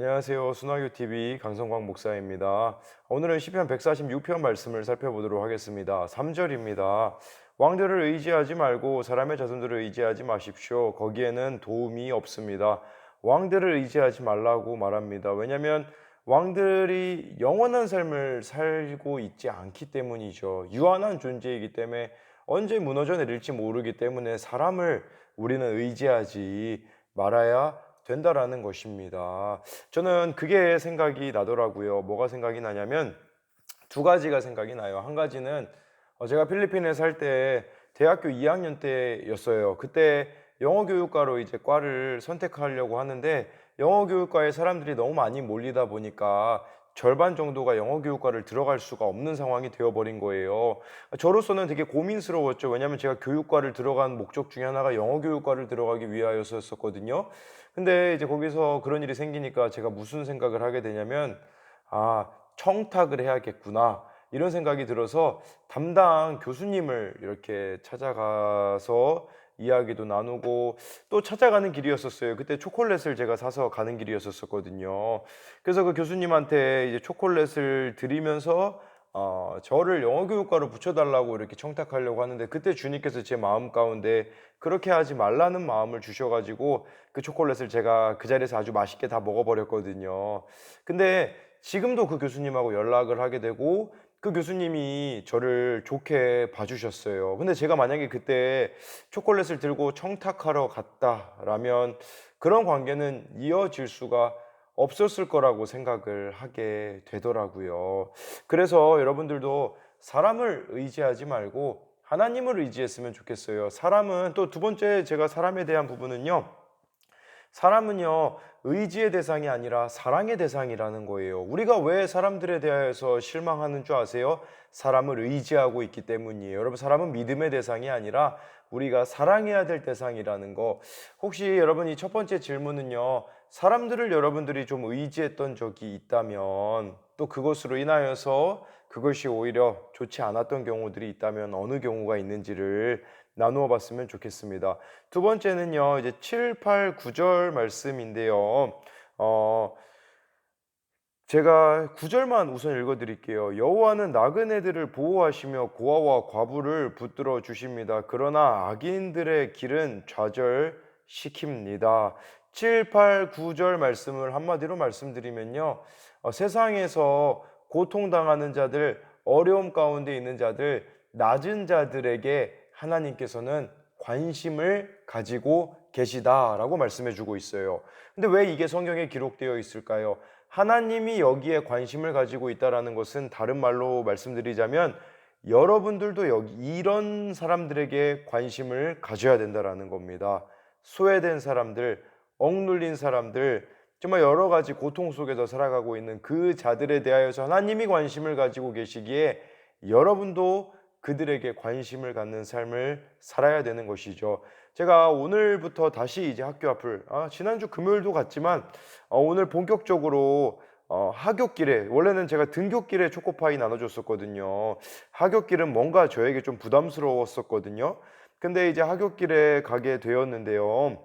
안녕하세요. 순화교TV 강성광 목사입니다. 오늘은 시편 146편 말씀을 살펴보도록 하겠습니다. 3절입니다. 왕들을 의지하지 말고 사람의 자손들을 의지하지 마십시오. 거기에는 도움이 없습니다. 왕들을 의지하지 말라고 말합니다. 왜냐하면 왕들이 영원한 삶을 살고 있지 않기 때문이죠. 유한한 존재이기 때문에 언제 무너져 내릴지 모르기 때문에 사람을 우리는 의지하지 말아야 된다라는 것입니다. 저는 그게 생각이 나더라고요. 뭐가 생각이 나냐면 두 가지가 생각이 나요. 한 가지는 제가 필리핀에 살 때 대학교 2학년 때였어요. 그때 영어 교육과로 이제 과를 선택하려고 하는데 영어 교육과에 사람들이 너무 많이 몰리다 보니까 절반 정도가 영어 교육과를 들어갈 수가 없는 상황이 되어버린 거예요. 저로서는 되게 고민스러웠죠. 왜냐하면 제가 교육과를 들어간 목적 중에 하나가 영어 교육과를 들어가기 위하여서였었거든요. 근데 이제 거기서 그런 일이 생기니까 제가 무슨 생각을 하게 되냐면, 아, 청탁을 해야겠구나. 이런 생각이 들어서 담당 교수님을 이렇게 찾아가서 이야기도 나누고 또 찾아가는 길이었었어요. 그때 초콜릿을 제가 사서 가는 길이었었거든요. 그래서 그 교수님한테 이제 초콜릿을 드리면서 저를 영어 교육과로 붙여달라고 이렇게 청탁하려고 하는데 그때 주님께서 제 마음 가운데 그렇게 하지 말라는 마음을 주셔가지고 그 초콜릿을 제가 그 자리에서 아주 맛있게 다 먹어버렸거든요. 근데 지금도 그 교수님하고 연락을 하게 되고 그 교수님이 저를 좋게 봐주셨어요. 근데 제가 만약에 그때 초콜릿을 들고 청탁하러 갔다라면 그런 관계는 이어질 수가 없었을 거라고 생각을 하게 되더라고요. 그래서 여러분들도 사람을 의지하지 말고 하나님을 의지했으면 좋겠어요. 사람은 또 두 번째 제가 사람에 대한 부분은요. 사람은요, 의지의 대상이 아니라 사랑의 대상이라는 거예요. 우리가 왜 사람들에 대해서 실망하는 줄 아세요? 사람을 의지하고 있기 때문이에요. 여러분, 사람은 믿음의 대상이 아니라 우리가 사랑해야 될 대상이라는 거. 혹시 여러분이 첫 번째 질문은요, 사람들을 여러분들이 좀 의지했던 적이 있다면, 또 그것으로 인하여서 그것이 오히려 좋지 않았던 경우들이 있다면 어느 경우가 있는지를 나누어 봤으면 좋겠습니다. 두 번째는요, 이제 7, 8, 9절 말씀인데요. 제가 9절만 우선 읽어 드릴게요. 여호와는 나그네들을 보호하시며 고아와 과부를 붙들어 주십니다. 그러나 악인들의 길은 좌절시킵니다. 7, 8, 9절 말씀을 한마디로 말씀드리면요. 세상에서 고통당하는 자들, 어려움 가운데 있는 자들, 낮은 자들에게 하나님께서는 관심을 가지고 계시다라고 말씀해 주고 있어요. 근데 왜 이게 성경에 기록되어 있을까요? 하나님이 여기에 관심을 가지고 있다라는 것은 다른 말로 말씀드리자면 여러분들도 여기 이런 사람들에게 관심을 가져야 된다라는 겁니다. 소외된 사람들, 억눌린 사람들, 정말 여러 가지 고통 속에서 살아가고 있는 그 자들에 대하여서 하나님이 관심을 가지고 계시기에 여러분도 그들에게 관심을 갖는 삶을 살아야 되는 것이죠. 제가 오늘부터 다시 이제 학교 앞을 지난주 금요일도 갔지만 오늘 본격적으로 하굣길에 원래는 제가 등굣길에 초코파이 나눠줬었거든요. 하굣길은 뭔가 저에게 좀 부담스러웠었거든요. 근데 이제 하굣길에 가게 되었는데요.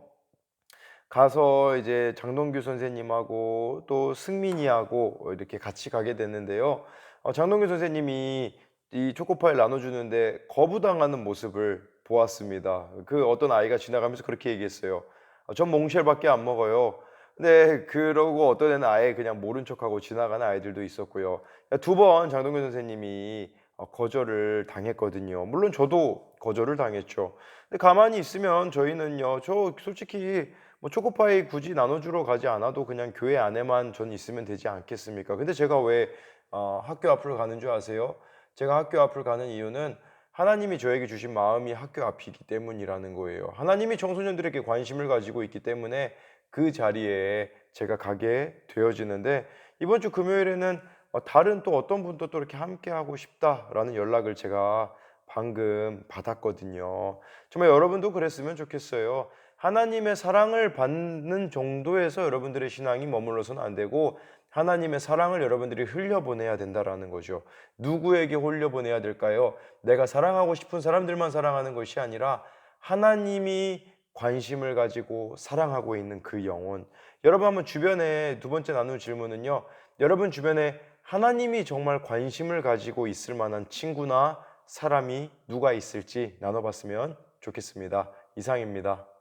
가서 이제 장동규 선생님하고 또 승민이하고 이렇게 같이 가게 됐는데요. 장동규 선생님이 이 초코파이를 나눠주는데 거부당하는 모습을 보았습니다. 그 어떤 아이가 지나가면서 그렇게 얘기했어요. 전 몽쉘밖에 안 먹어요. 근데 그러고 어떤 애는 아예 그냥 모른 척하고 지나가는 아이들도 있었고요. 두 번 장동규 선생님이 거절을 당했거든요. 물론 저도 거절을 당했죠. 근데 가만히 있으면 저희는요, 저 솔직히 뭐 초코파이 굳이 나눠주러 가지 않아도 그냥 교회 안에만 전 있으면 되지 않겠습니까? 근데 제가 왜 학교 앞을 가는 줄 아세요? 제가 학교 앞을 가는 이유는 하나님이 저에게 주신 마음이 학교 앞이기 때문이라는 거예요. 하나님이 청소년들에게 관심을 가지고 있기 때문에 그 자리에 제가 가게 되어지는데 이번 주 금요일에는 다른 또 어떤 분도 또 이렇게 함께 하고 싶다라는 연락을 제가 방금 받았거든요. 정말 여러분도 그랬으면 좋겠어요. 하나님의 사랑을 받는 정도에서 여러분들의 신앙이 머물러서는 안 되고 하나님의 사랑을 여러분들이 흘려보내야 된다라는 거죠. 누구에게 흘려보내야 될까요? 내가 사랑하고 싶은 사람들만 사랑하는 것이 아니라 하나님이 관심을 가지고 사랑하고 있는 그 영혼. 여러분 한번 주변에 두 번째 나눈 질문은요. 여러분 주변에 하나님이 정말 관심을 가지고 있을 만한 친구나 사람이 누가 있을지 나눠봤으면 좋겠습니다. 이상입니다.